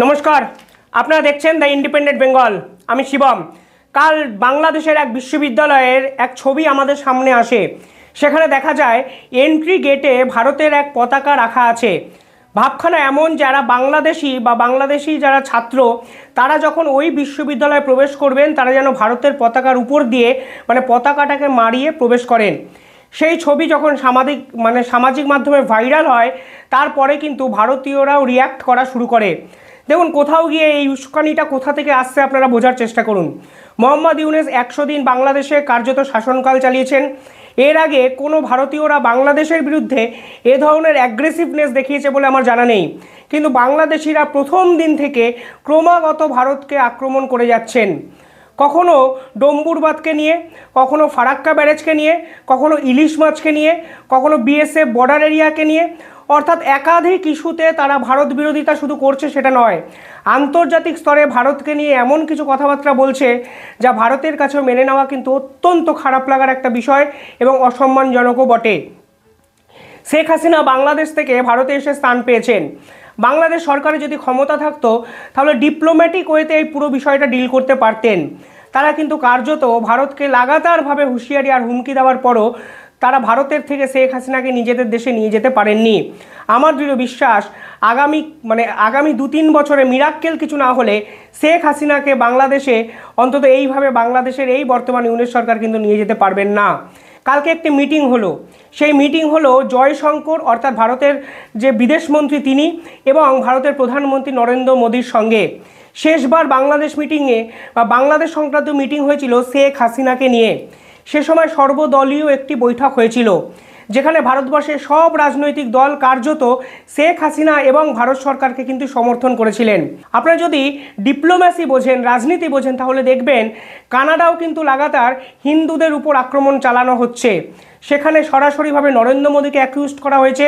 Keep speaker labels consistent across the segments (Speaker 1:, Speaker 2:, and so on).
Speaker 1: নমস্কার, আপনারা দেখছেন দ্য ইন্ডিপেন্ডেন্ট বেঙ্গল। আমি শিবম। কাল বাংলাদেশের এক বিশ্ববিদ্যালয়ের এক ছবি আমাদের সামনে আসে। সেখানে দেখা যায় এন্ট্রি গেটে ভারতের এক পতাকা রাখা আছে। ভাবখানা এমন, যারা বাংলাদেশি যারা ছাত্র, তারা যখন ওই বিশ্ববিদ্যালয়ে প্রবেশ করবেন, তারা যেন ভারতের পতাকার উপর দিয়ে পতাকাটাকে মারিয়ে প্রবেশ করেন। সেই ছবি যখন সামাজিক মাধ্যমে ভাইরাল হয়, তারপরে কিন্তু ভারতীয়রাও রিয়্যাক্ট করা শুরু করে। দেখুন, কোথাও গিয়ে এই উস্কানিটা কোথা থেকে আসছে আপনারা বোঝার চেষ্টা করুন। মোহাম্মদ ইউনূস 100 দিন বাংলাদেশে কার্যত শাসনকাল চালিয়েছেন। এর আগে কোনো ভারতীয়রা বাংলাদেশের বিরুদ্ধে এ ধরনের অ্যাগ্রেসিভনেস দেখিয়েছে বলে আমার জানা নেই, কিন্তু বাংলাদেশিরা প্রথম দিন থেকে ক্রমাগত ভারতকে আক্রমণ করে যাচ্ছেন। কখনো ডম্বুরবাদকে নিয়ে, কখনো ফারাক্কা ব্যারেজকে নিয়ে, কখনো ইলিশ মাছকে নিয়ে, কখনো বিএসএফ বর্ডার এরিয়াকে নিয়ে, অর্থাৎ একাধিক ইস্যুতে তারা ভারত বিরোধিতা শুধু করছে সেটা নয়, আন্তর্জাতিক স্তরে ভারতকে নিয়ে এমন কিছু কথাবার্তা বলছে যা ভারতের কাছেও মেনে নেওয়া কিন্তু অত্যন্ত খারাপ লাগার একটা বিষয় এবং অসম্মানজনকও বটে। শেখ হাসিনা বাংলাদেশ থেকে ভারতে এসে স্থান পেয়েছেন। বাংলাদেশ সরকারে যদি ক্ষমতা থাকতো, তাহলে ডিপ্লোম্যাটিক ওয়েতে এই পুরো বিষয়টা ডিল করতে পারতেন। তারা কিন্তু কার্যত ভারতকে লাগাতারভাবে হুঁশিয়ারি আর হুমকি দেওয়ার পরও তারা ভারতের থেকে শেখ হাসিনাকে নিজেদের দেশে নিয়ে যেতে পারেননি। আমার দৃঢ় বিশ্বাস, আগামী 2-3 বছরে মিরাক্কেল কিছু না হলে শেখ হাসিনাকে বাংলাদেশে অন্তত এইভাবে বাংলাদেশের এই বর্তমান ইউনিট সরকার কিন্তু নিয়ে যেতে পারবেন না। কালকে একটি মিটিং হলো, সেই মিটিং হলো জয়শঙ্কর অর্থাৎ ভারতের যে বিদেশমন্ত্রী তিনি এবং ভারতের প্রধানমন্ত্রী নরেন্দ্র মোদীর সঙ্গে। শেষবার বাংলাদেশ মিটিংয়ে বা বাংলাদেশ সংক্রান্ত মিটিং হয়েছিল শেখ হাসিনাকে নিয়ে। সে সময় সর্বদলীয় একটি বৈঠক হয়েছিল, যেখানে ভারতবর্ষের সব রাজনৈতিক দল কার্যত শেখ হাসিনা এবং ভারত সরকারকে কিন্তু সমর্থন করেছিলেন। আপনারা যদি ডিপ্লোম্যাসি বোঝেন, রাজনীতি বোঝেন, তাহলে দেখবেন কানাডাও কিন্তু লাগাতার হিন্দুদের উপর আক্রমণ চালানো হচ্ছে। সেখানে সরাসরিভাবে নরেন্দ্র মোদীকে অ্যাকিউজড করা হয়েছে।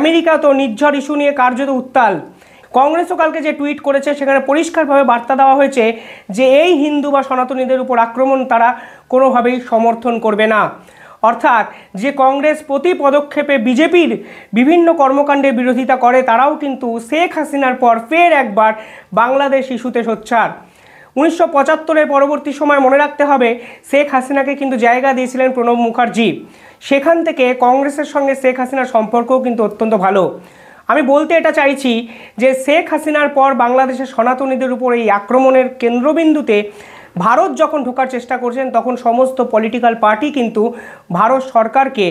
Speaker 1: আমেরিকা তো নির্ঝর ইস্যু নিয়ে কার্যত উত্তাল। কংগ্রেসও কালকে যে টুইট করেছে, সেখানে পরিষ্কারভাবে বার্তা দেওয়া হয়েছে যে এই হিন্দু বা সনাতনীদের উপর আক্রমণ তারা কোনোভাবেই সমর্থন করবে না। অর্থাৎ যে কংগ্রেস প্রতি পদক্ষেপে বিজেপির বিভিন্ন কর্মকাণ্ডের বিরোধিতা করে, তারাও কিন্তু শেখ হাসিনার পর ফের একবার বাংলাদেশ ইস্যুতে সোচ্চার। 1975-এর পরবর্তী সময় মনে রাখতে হবে, শেখ হাসিনাকে কিন্তু জায়গা দিয়েছিলেন প্রণব মুখার্জি। সেখান থেকে কংগ্রেসের সঙ্গে শেখ হাসিনার সম্পর্কও কিন্তু অত্যন্ত ভালো। আমি বলতে এটা চাইছি যে শেখ হাসিনার পর বাংলাদেশের সনাতনীদের উপর এই আক্রমণের কেন্দ্রবিন্দুতে ভারত যখন ঢোকার চেষ্টা করছেন, তখন সমস্ত পলিটিক্যাল পার্টি কিন্তু ভারত সরকারকে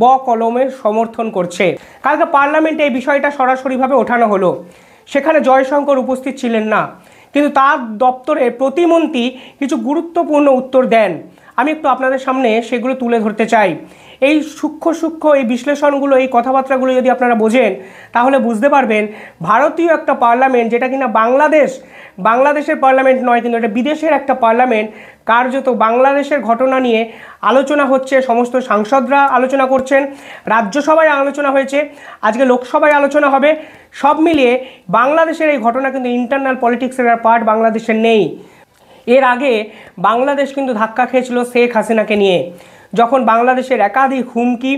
Speaker 1: বকলমে সমর্থন করছে। কালকে পার্লামেন্টে এই বিষয়টা সরাসরিভাবে ওঠানো হলো। সেখানে জয়শঙ্কর উপস্থিত ছিলেন না, কিন্তু তার দপ্তরে প্রতিমন্ত্রী কিছু গুরুত্বপূর্ণ উত্তর দেন। আমি একটু আপনাদের সামনে সেগুলো তুলে ধরতে চাই। এই সূক্ষ্ম এই বিশ্লেষণগুলো, এই কথাবার্তাগুলো যদি আপনারা বোঝেন, তাহলে বুঝতে পারবেন ভারতীয় একটা পার্লামেন্ট, যেটা কিনা বাংলাদেশের পার্লামেন্ট নয়, কিন্তু এটা বিদেশের একটা পার্লামেন্ট, কার্যত বাংলাদেশের ঘটনা নিয়ে আলোচনা হচ্ছে। সমস্ত সাংসদরা আলোচনা করছেন, রাজ্যসভায় আলোচনা হয়েছে, আজকে লোকসভায় আলোচনা হবে। সব মিলিয়ে বাংলাদেশের এই ঘটনা কিন্তু ইন্টারনাল পলিটিক্সের পার্ট বাংলাদেশের নেই। এর আগে বাংলাদেশ কিন্তু ধাক্কা খেয়েছিল শেখ হাসিনাকে নিয়ে, যখন বাংলাদেশের একাধিক হুমকি,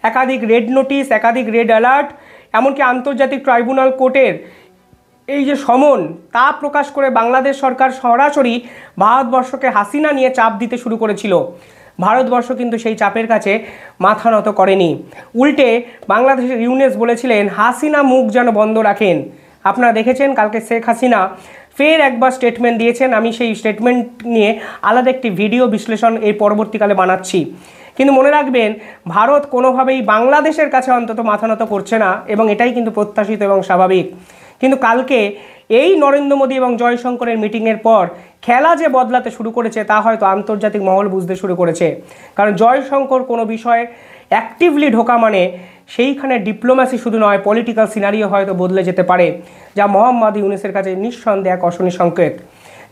Speaker 1: একাধিক রেড নোটিশ, একাধিক রেড অ্যালার্ট, এমনকি আন্তর্জাতিক ট্রাইব্যুনাল কোর্টের এই যে সমন, তা প্রকাশ করে বাংলাদেশ সরকার সরাসরি ভারতবর্ষকে হাসিনা নিয়ে চাপ দিতে শুরু করেছিল। ভারতবর্ষ কিন্তু সেই চাপের কাছে মাথা নত করেনি। উল্টে বাংলাদেশের ইউনূস বলেছিলেন হাসিনা মুখ যেন বন্ধ রাখেন। আপনারা দেখেছেন কালকে শেখ হাসিনা ফের একবার স্টেটমেন্ট দিয়েছেন। আমি সেই স্টেটমেন্ট নিয়ে আলাদা একটি ভিডিও বিশ্লেষণ এই পরবর্তীকালে বানাচ্ছি। কিন্তু মনে রাখবেন, ভারত কোনোভাবেই বাংলাদেশের কাছে অন্তত মাথা নত করছে না, এবং এটাই কিন্তু প্রত্যাশিত এবং স্বাভাবিক। কিন্তু কালকে এই নরেন্দ্র মোদী এবং জয়শঙ্করের মিটিংয়ের পর খেলা যে বদলাতে শুরু করেছে, তা হয়তো আন্তর্জাতিক মহল বুঝতে শুরু করেছে। কারণ জয়শঙ্কর কোনো বিষয়ে অ্যাক্টিভলি ঢোকা মানে সেইখানে ডিপ্লোম্যাসি শুধু নয়, পলিটিক্যাল সিনারিও হয়তো বদলে যেতে পারে, যা মোহাম্মদ ইউনূসের কাছে নিঃসন্দেহে এক অশনি সংকেত।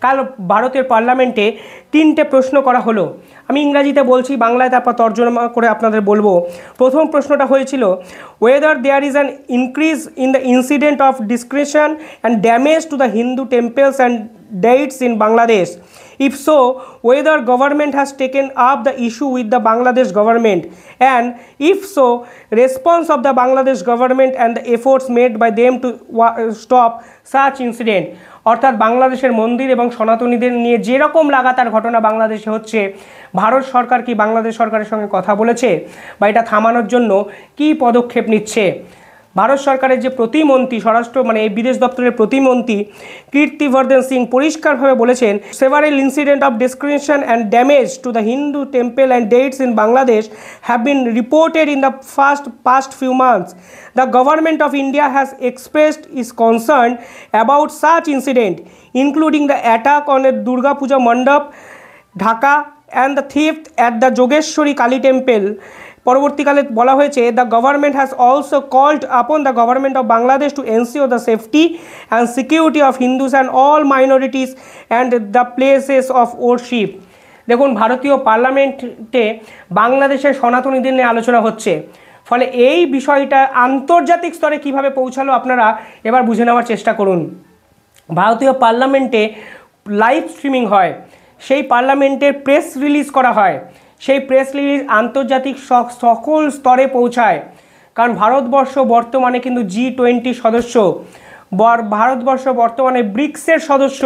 Speaker 1: কাল ভারতের পার্লামেন্টে 3টে প্রশ্ন করা হলো। আমি ইংরাজিতে বলছি, বাংলায় তারপর তর্জমা করে আপনাদের বলবো। প্রথম প্রশ্নটা হয়েছিল, whether there is an increase in the incident of desecration and damage to the Hindu temples and dates in Bangladesh? If so, whether government has taken up the issue with the Bangladesh government, and if so, response of the Bangladesh government and the efforts made by them to stop such incident. অর্থাৎ বাংলাদেশের মন্দির এবং সনাতনীদের নিয়ে যেরকম লাগাতার ঘটনা বাংলাদেশে হচ্ছে, ভারত সরকার কি বাংলাদেশ সরকারের সঙ্গে কথা বলেছে বা এটা থামানোর জন্য কি পদক্ষেপ নিচ্ছে? ভারত সরকারের যে প্রতিমন্ত্রী স্বরাষ্ট্র এই বিদেশ দপ্তরের প্রতিমন্ত্রী কীর্তিবর্ধন সিং পরিষ্কারভাবে বলেছেন, several incident of discrimination and damage to the Hindu temple and dates in Bangladesh have been reported in the past few months. The government of India has expressed its concern about such incident, including the attack on a Durga Puja Mandap, Dhaka, and the theft at the Jogeshwari Kali temple. পরবর্তীকালে বলা হয়েছে, the government has also called upon the government of Bangladesh to ensure the safety and security of Hindus and all minorities and the places of worship. দেখুন, ভারতীয় পার্লামেন্টে বাংলাদেশের সনাতনীদের নিয়ে আলোচনা হচ্ছে, ফলে এই বিষয়টা আন্তর্জাতিক স্তরে কিভাবে পৌঁছালো আপনারা এবার বুঝে নেওয়ার চেষ্টা করুন। ভারতীয় পার্লামেন্টে লাইভ স্ট্রিমিং হয়, সেই পার্লামেন্টের প্রেস রিলিজ করা হয়, সেই প্রেস রিলিজ আন্তর্জাতিক সকল স্তরে পৌঁছায়। কারণ ভারতবর্ষ বর্তমানে কিন্তু G20 সদস্য, ভারতবর্ষ বর্তমানে ব্রিক্সের সদস্য,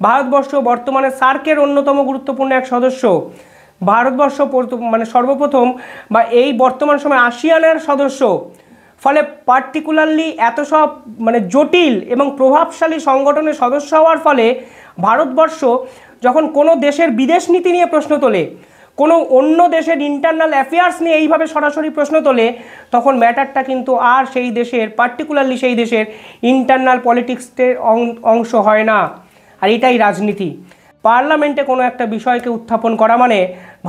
Speaker 1: ভারতবর্ষ বর্তমানে সার্কের অন্যতম গুরুত্বপূর্ণ এক সদস্য, ভারতবর্ষ সর্বপ্রথম বা এই বর্তমান সময় আসিয়ানের সদস্য। ফলে পার্টিকুলারলি এত সব জটিল এবং প্রভাবশালী সংগঠনের সদস্য হওয়ার ফলে ভারতবর্ষ যখন কোনো দেশের বিদেশ নীতি নিয়ে প্রশ্ন তোলে, কোনো অন্য দেশের ইন্টারনাল অ্যাফেয়ার্স নিয়ে এইভাবে সরাসরি প্রশ্ন তোলে, তখন ম্যাটারটা কিন্তু আর সেই দেশের পার্টিকুলারলি সেই দেশের ইন্টারনাল পলিটিক্সের অংশ হয় না। আর এটাই রাজনীতি। পার্লামেন্টে কোনো একটা বিষয়কে উত্থাপন করা মানে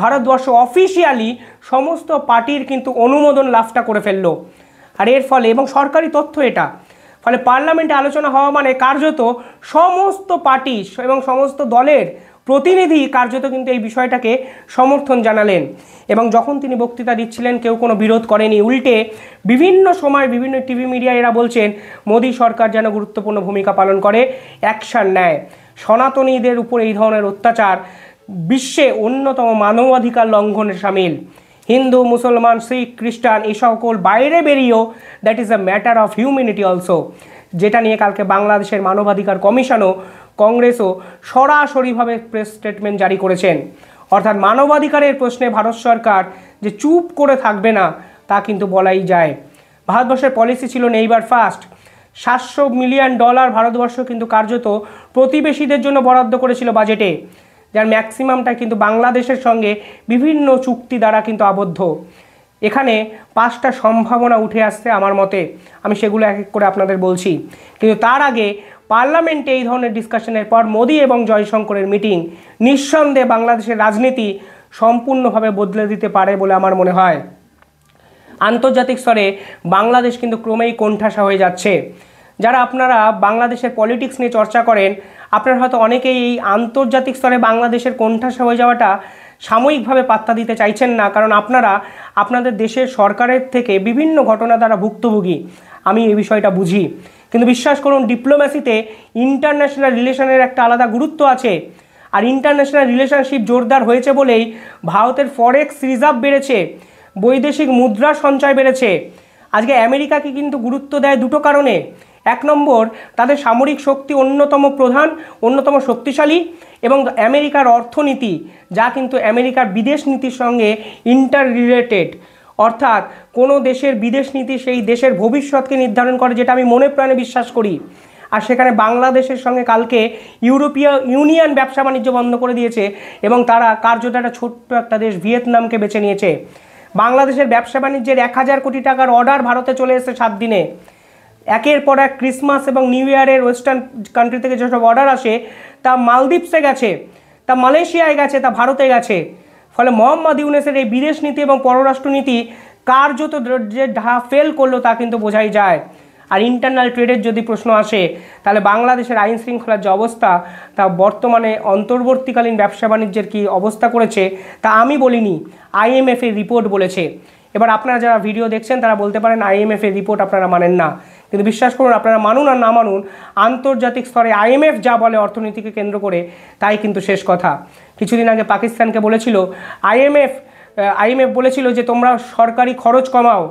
Speaker 1: ভারতবর্ষ অফিসিয়ালি সমস্ত পার্টির কিন্তু অনুমোদন লাভটা করে ফেললো। আর এর ফলে, এবং সরকারি তথ্য এটা, ফলে পার্লামেন্টে আলোচনা হওয়া মানে কার্যত সমস্ত পার্টি এবং সমস্ত দলের প্রতিনিধি কার্যত কিন্তু এই বিষয়টাকে সমর্থন জানালেন। এবং যখন তিনি বক্তৃতা দিচ্ছিলেন কেউ কোনো বিরোধ করেনি, উল্টে বিভিন্ন সময় বিভিন্ন টিভি মিডিয়া এরা বলছেন মোদী সরকার যেন গুরুত্বপূর্ণ ভূমিকা পালন করে, অ্যাকশান নেয়। সনাতনীদের উপর এই ধরনের অত্যাচার বিশ্বে অন্যতম মানবাধিকার লঙ্ঘনের সামিল। হিন্দু, মুসলমান, শিখ, খ্রিস্টান এই সকল বাইরে বেরিয়েও that is a matter of humanity also, যেটা নিয়ে কালকে বাংলাদেশের মানবাধিকার কমিশনও কংগ্রেসও সরাসরিভাবে প্রেস স্টেটমেন্ট জারি করেছেন। অর্থাৎ মানবাধিকারের প্রশ্নে ভারত সরকার যে চুপ করে থাকবে না তা কিন্তু বলাই যায়। ভারতবর্ষের পলিসি ছিল নেইবার ফার্স্ট। $700 মিলিয়ন ভারতবর্ষ কিন্তু কার্যত প্রতিবেশীদের জন্য বরাদ্দ করেছিল বাজেটে, যার ম্যাক্সিমামটা কিন্তু বাংলাদেশের সঙ্গে বিভিন্ন চুক্তি দ্বারা কিন্তু আবদ্ধ। এখানে 5টা সম্ভাবনা উঠে আসছে আমার মতে, আমি সেগুলো এক এক করে আপনাদের বলছি। কিন্তু তার আগে পার্লামেন্টে এই ধরনের ডিসকাশনের পর মোদি এবং জয়শঙ্করের মিটিং নিঃসন্দেহে বাংলাদেশের রাজনীতি সম্পূর্ণভাবে বদলে দিতে পারে বলে আমার মনে হয়। আন্তর্জাতিক স্তরে বাংলাদেশ কিন্তু ক্রমেই কোণঠাসা হয়ে যাচ্ছে। যারা আপনারা বাংলাদেশের পলিটিক্স নিয়ে চর্চা করেন, আপনারা হয়তো অনেকেই এই আন্তর্জাতিক স্তরে বাংলাদেশের কোণঠাসা হয়ে যাওয়াটা সাময়িকভাবে পাত্তা দিতে চাইছেন না, কারণ আপনারা আপনাদের দেশের সরকারের থেকে বিভিন্ন ঘটনা দ্বারা ভুক্তভোগী। আমি এই বিষয়টা বুঝি, কিন্তু বিশ্বাস করুন ডিপ্লোম্যাসিতে ইন্টারন্যাশনাল রিলেশনের একটা আলাদা গুরুত্ব আছে। আর ইন্টারন্যাশনাল রিলেশনশিপ জোরদার হয়েছে বলেই ভারতের ফরেক্স রিজার্ভ বেড়েছে, বৈদেশিক মুদ্রা সঞ্চয় বেড়েছে। আজকে আমেরিকাকে কিন্তু গুরুত্ব দেয় দুটো কারণে। 1 নম্বর, তাদের সামরিক শক্তি অন্যতম শক্তিশালী, এবং আমেরিকার অর্থনীতি যা কিন্তু আমেরিকার বিদেশ নীতির সঙ্গে ইন্টার রিলেটেড। অর্থাৎ কোনো দেশের বিদেশ নীতি সেই দেশের ভবিষ্যৎকে নির্ধারণ করে, যেটা আমি মনে প্রাণে বিশ্বাস করি। আর সেখানে বাংলাদেশের সঙ্গে কালকে ইউরোপীয় ইউনিয়ন ব্যবসা বাণিজ্য বন্ধ করে দিয়েছে, এবং তারা কার্যত একটা ছোট্ট একটা দেশ ভিয়েতনামকে বেছে নিয়েছে। বাংলাদেশের ব্যবসা বাণিজ্যের 1000 কোটি টাকার অর্ডার ভারতে চলে এসেছে 7 দিনে। একের পর এক ক্রিসমাস এবং নিউ ইয়ারের ওয়েস্টার্ন কান্ট্রি থেকে যেসব অর্ডার আসে তা মালদ্বীপসে গেছে, তা মালয়েশিয়ায় গেছে, তা ভারতে গেছে। ফলে মোহাম্মদ ইউনূসের এই বিদেশ নীতি এবং পররাষ্ট্রনীতি কার্যত যে ফেল করলো তা কিন্তু বোঝাই যায়। আর ইন্টারনাল ট্রেডের যদি প্রশ্ন আসে, তাহলে বাংলাদেশের আইন শৃঙ্খলার যে অবস্থা তা বর্তমানে অন্তর্বর্তীকালীন ব্যবসা বাণিজ্যের কী অবস্থা করেছে তা আমি বলিনি, IMF-এর রিপোর্ট বলেছে। এবার আপনারা যারা ভিডিও দেখছেন তারা বলতে পারেন IMF-এর রিপোর্ট আপনারা মানেন না, কিন্তু কিন্তু বিশ্বাস করুন, আপনারা মানুন আর না মানুন, আন্তর্জাতিক স্তরে IMF যা বলে অর্থনীতিকে কেন্দ্র করে তাই কিন্তু শেষ কথা। কিছুদিন আগে পাকিস্তানকে বলেছিল আইএমএফ বলেছিল যে তোমরা সরকারি খরচ কমাও।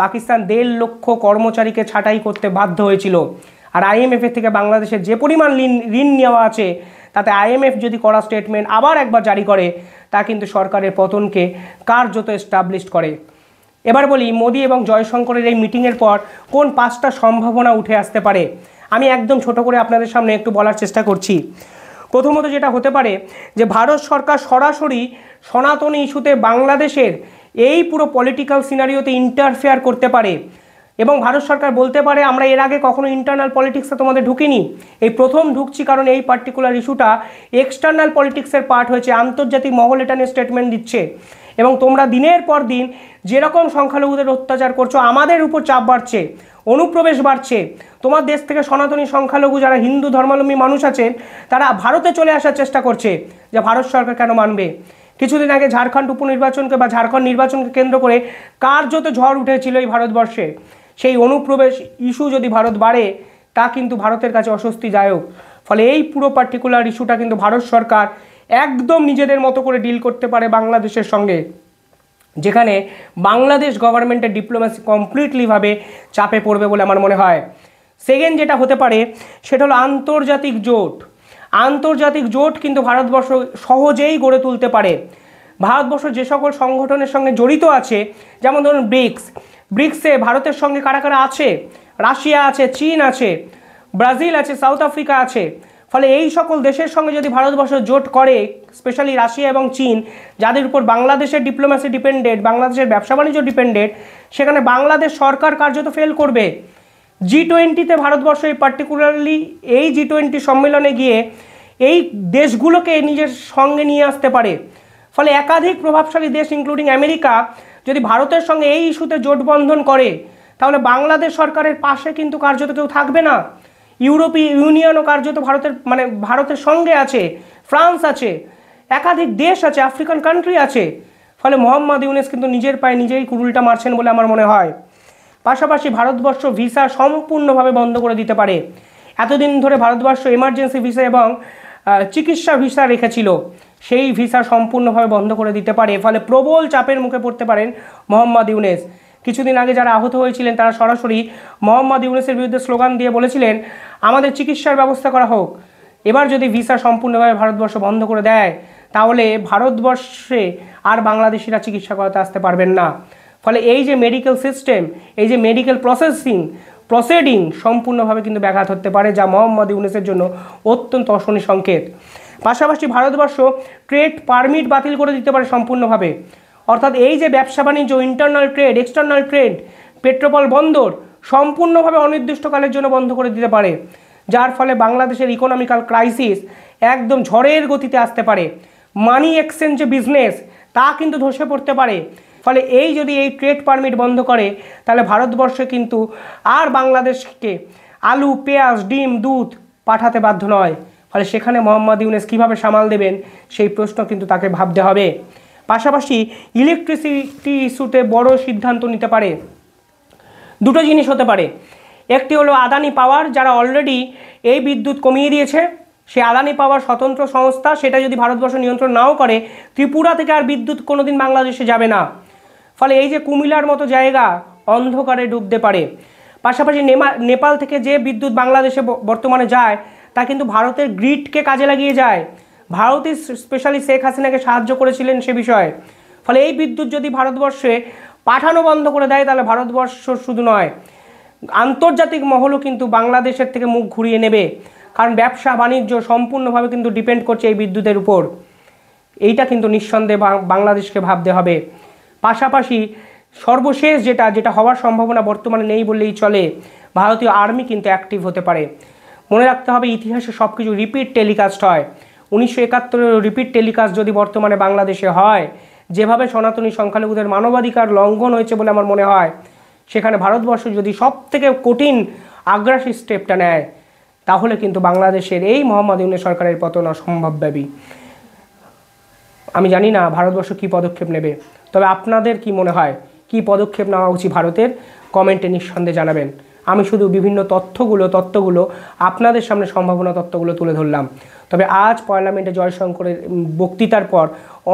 Speaker 1: পাকিস্তান 1.5 লক্ষ কর্মচারীকে ছাঁটাই করতে বাধ্য হয়েছিল। আর IMF-এর থেকে বাংলাদেশের যে পরিমাণ ঋণ নেওয়া আছে, তাতে IMF যদি করা স্টেটমেন্ট আবার একবার জারি করে, তা কিন্তু সরকারের পতনকে কার্যত এস্টাবলিশ করে। এবার বলি, মোদি এবং জয়শঙ্করের এই মিটিংয়ের পর কোন 5টা সম্ভাবনা উঠে আসতে পারে। আমি একদম ছোট করে আপনাদের সামনে একটু বলার চেষ্টা করছি। প্রথমত যেটা হতে পারে যে ভারত সরকার সরাসরি সনাতনী ইস্যুতে বাংলাদেশের এই পুরো পলিটিক্যাল সিনারিওতে ইন্টারফেয়ার করতে পারে এবং ভারত সরকার বলতে পারে আমরা এর আগে কখনো ইন্টারনাল পলিটিক্সে তোমাদের ঢুকিনি, এই প্রথম ঢুকছি, কারণ এই পার্টিকুলার ইস্যুটা এক্সটার্নাল পলিটিক্সের পার্ট হয়েছে, আন্তর্জাতিক মহল এটা নিয়ে স্টেটমেন্ট দিচ্ছে এবং তোমরা দিনের পর দিন যেরকম সংখ্যালঘুদের অত্যাচার করছো, আমাদের উপর চাপ বাড়ছে, অনুপ্রবেশ বাড়ছে, তোমার দেশ থেকে সনাতনী সংখ্যালঘু যারা হিন্দু ধর্মাবলম্বী মানুষ আছেন তারা ভারতে চলে আসার চেষ্টা করছে, যা ভারত সরকার কেন মানবে। কিছুদিন আগে ঝাড়খণ্ড উপনির্বাচনকে বা ঝাড়খণ্ড নির্বাচনকে কেন্দ্র করে কার্যত ঝড় উঠেছিল এই ভারতবর্ষে। সেই অনুপ্রবেশ ইস্যু যদি ভারত বাড়ে, তা কিন্তু ভারতের কাছে অস্বস্তিদায়ক। ফলে এই পুরো পার্টিকুলার ইস্যুটা কিন্তু ভারত সরকার একদম নিজেদের মতো করে ডিল করতে পারে বাংলাদেশের সঙ্গে, যেখানে বাংলাদেশ গভর্নমেন্টের ডিপ্লোম্যাসি কমপ্লিটলিভাবে চাপে পড়বে বলে আমার মনে হয়। সেকেন্ড যেটা হতে পারে সেটা হলো আন্তর্জাতিক জোট। আন্তর্জাতিক জোট কিন্তু ভারতবর্ষ সহজেই গড়ে তুলতে পারে। ভারতবর্ষ যে সকল সংগঠনের সঙ্গে জড়িত আছে, যেমন ধরুন ব্রিক্সে ভারতের সঙ্গে কারা কারা আছে, রাশিয়া আছে, চীন আছে, ব্রাজিল আছে, সাউথ আফ্রিকা আছে। ফলে এই সকল দেশের সঙ্গে যদি ভারতবর্ষ জোট করে, স্পেশালি রাশিয়া এবং চীন, যাদের উপর বাংলাদেশের ডিপ্লোম্যাসি ডিপেন্ডেন্ট, বাংলাদেশের ব্যবসা বাণিজ্য ডিপেন্ডেন্ট, সেখানে বাংলাদেশ সরকার কার্যত ফেল করবে। G20-তে ভারতবর্ষ এই পার্টিকুলারলি এই G20 সম্মেলনে গিয়ে এই দেশগুলোকে নিজের সঙ্গে নিয়ে আসতে পারে। ফলে একাধিক প্রভাবশালী দেশ ইনক্লুডিং আমেরিকা যদি ভারতের সঙ্গে এই ইস্যুতে জোটবন্ধন করে, তাহলে বাংলাদেশ সরকারের পাশে কিন্তু কার্যত কেউ থাকবে না। ইউরোপীয় ইউনিয়নও কার্যত ভারতের সঙ্গে আছে, ফ্রান্স আছে, একাধিক দেশ আছে, আফ্রিকান কান্ট্রি আছে। ফলে মোহাম্মদ ইউনূস কিন্তু নিজের পায়ে নিজেই কুড়ুলটা মারছেন বলে আমার মনে হয়। পাশাপাশি ভারতবর্ষ ভিসা সম্পূর্ণভাবে বন্ধ করে দিতে পারে। এতদিন ধরে ভারতবর্ষ এমার্জেন্সি ভিসা এবং চিকিৎসা ভিসা রেখেছিল, সেই ভিসা সম্পূর্ণভাবে বন্ধ করে দিতে পারে। ফলে প্রবল চাপের মুখে পড়তে পারেন মোহাম্মদ ইউনূস। কিছুদিন আগে যারা আহত হয়েছিলেন তারা সরাসরি মোহাম্মদ ইউনূসের বিরুদ্ধে স্লোগান দিয়ে বলেছিলেন আমাদের চিকিৎসার ব্যবস্থা করা হোক। এবার যদি ভিসা সম্পূর্ণভাবে ভারতবর্ষ বন্ধ করে দেয়, তাহলে ভারতবর্ষে আর বাংলাদেশিরা চিকিৎসা করাতে আসতে পারবেন না। ফলে এই যে মেডিকেল সিস্টেম, এই যে মেডিকেল প্রসিডিং সম্পূর্ণভাবে কিন্তু ব্যাঘাত হতে পারে, যা মোহাম্মদ ইউনূসের জন্য অত্যন্ত অশনি সংকেত। পাশাপাশি ভারতবর্ষ ট্রেড পারমিট বাতিল করে দিতে পারে সম্পূর্ণভাবে। অর্থাৎ এই যে ব্যবসা বাণিজ্য, internal trade, external trade, Petrapole বন্দর সম্পূর্ণভাবে অনির্দিষ্টকালের জন্য বন্ধ করে দিতে পারে, যার ফলে বাংলাদেশের ইকোনমিক্যাল ক্রাইসিস একদম ঝড়ের গতিতে আসতে পারে। মানি এক্সচেঞ্জ বিজনেস তা কিন্তু ধসে পড়তে পারে। ফলে এই যদি এই ট্রেড পারমিট বন্ধ করে, তাহলে ভারতবর্ষে কিন্তু আর বাংলাদেশকে আলু, পেঁয়াজ, ডিম, দুধ পাঠাতে বাধ্য নয়। ফলে সেখানে মোহাম্মদ ইউনূস কীভাবে সামাল দেবেন সেই প্রশ্ন কিন্তু তাকে ভাবতে হবে। পাশাপাশি ইলেকট্রিসিটি ইস্যুতে বড় সিদ্ধান্ত নিতে পারে। দুটো জিনিস হতে পারে, একটি হলো আদানি পাওয়ার, যারা অলরেডি এই বিদ্যুৎ কমিয়ে দিয়েছে, সে আদানি পাওয়ার স্বতন্ত্র সংস্থা, সেটা যদি ভারতবর্ষ নিয়ন্ত্রণ নাও করে, ত্রিপুরা থেকে আর বিদ্যুৎ কোনোদিন বাংলাদেশে যাবে না। ফলে এই যে কুমিল্লার মতো জায়গা অন্ধকারে ডুবতে পারে। পাশাপাশি নেপাল থেকে যে বিদ্যুৎ বাংলাদেশে বর্তমানে যায়, তা কিন্তু ভারতের গ্রিডকে কাজে লাগিয়ে যায়। ভারতই স্পেশালি শেখ হাসিনাকে সাহায্য করেছিলেন সে বিষয়ে। ফলে এই বিদ্যুৎ যদি ভারতবর্ষে পাঠানো বন্ধ করে দেয়, তাহলে ভারতবর্ষ শুধু নয়, আন্তর্জাতিক মহলও কিন্তু বাংলাদেশের থেকে মুখ ঘুরিয়ে নেবে, কারণ ব্যবসা বাণিজ্য সম্পূর্ণভাবে কিন্তু ডিপেন্ড করছে এই বিদ্যুতের উপর। এইটা কিন্তু নিঃসন্দেহে বাংলাদেশকে ভাবতে হবে। পাশাপাশি সর্বশেষ যেটা হওয়ার সম্ভাবনা বর্তমানে নেই বললেই চলে, ভারতীয় আর্মি কিন্তু অ্যাক্টিভ হতে পারে। মনে রাখতে হবে ইতিহাসে সব কিছু রিপিট টেলিকাস্ট হয়। 1971-এর রিপিট টেলিকাস্ট যদি বর্তমানে বাংলাদেশে হয়, যেভাবে সনাতনী সংখ্যালঘুদের মানবাধিকার লঙ্ঘন হয়েছে বলে আমার মনে হয়, সেখানে ভারতবর্ষ যদি সব থেকে কঠিন আগ্রাসী স্টেপটা নেয়, তাহলে কিন্তু বাংলাদেশের এই মোহাম্মদ ইউনূস সরকারের পতন অসম্ভবব্যাপী। আমি জানি না ভারতবর্ষ কী পদক্ষেপ নেবে, তবে আপনাদের কি মনে হয়, কি পদক্ষেপ নেওয়া উচিত ভারতের, কমেন্টে নিঃসন্দেহে জানাবেন। আমি শুধু বিভিন্ন তত্ত্বগুলো আপনাদের সামনে সম্ভাবনা তত্ত্বগুলো তুলে ধরলাম। তবে আজ পার্লামেন্টে জয়শঙ্করের বক্তৃতার পর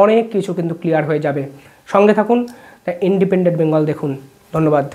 Speaker 1: অনেক কিছু কিন্তু ক্লিয়ার হয়ে যাবে। সঙ্গে থাকুন, দ্য ইন্ডিপেন্ডেন্ট বেঙ্গল দেখুন। ধন্যবাদ।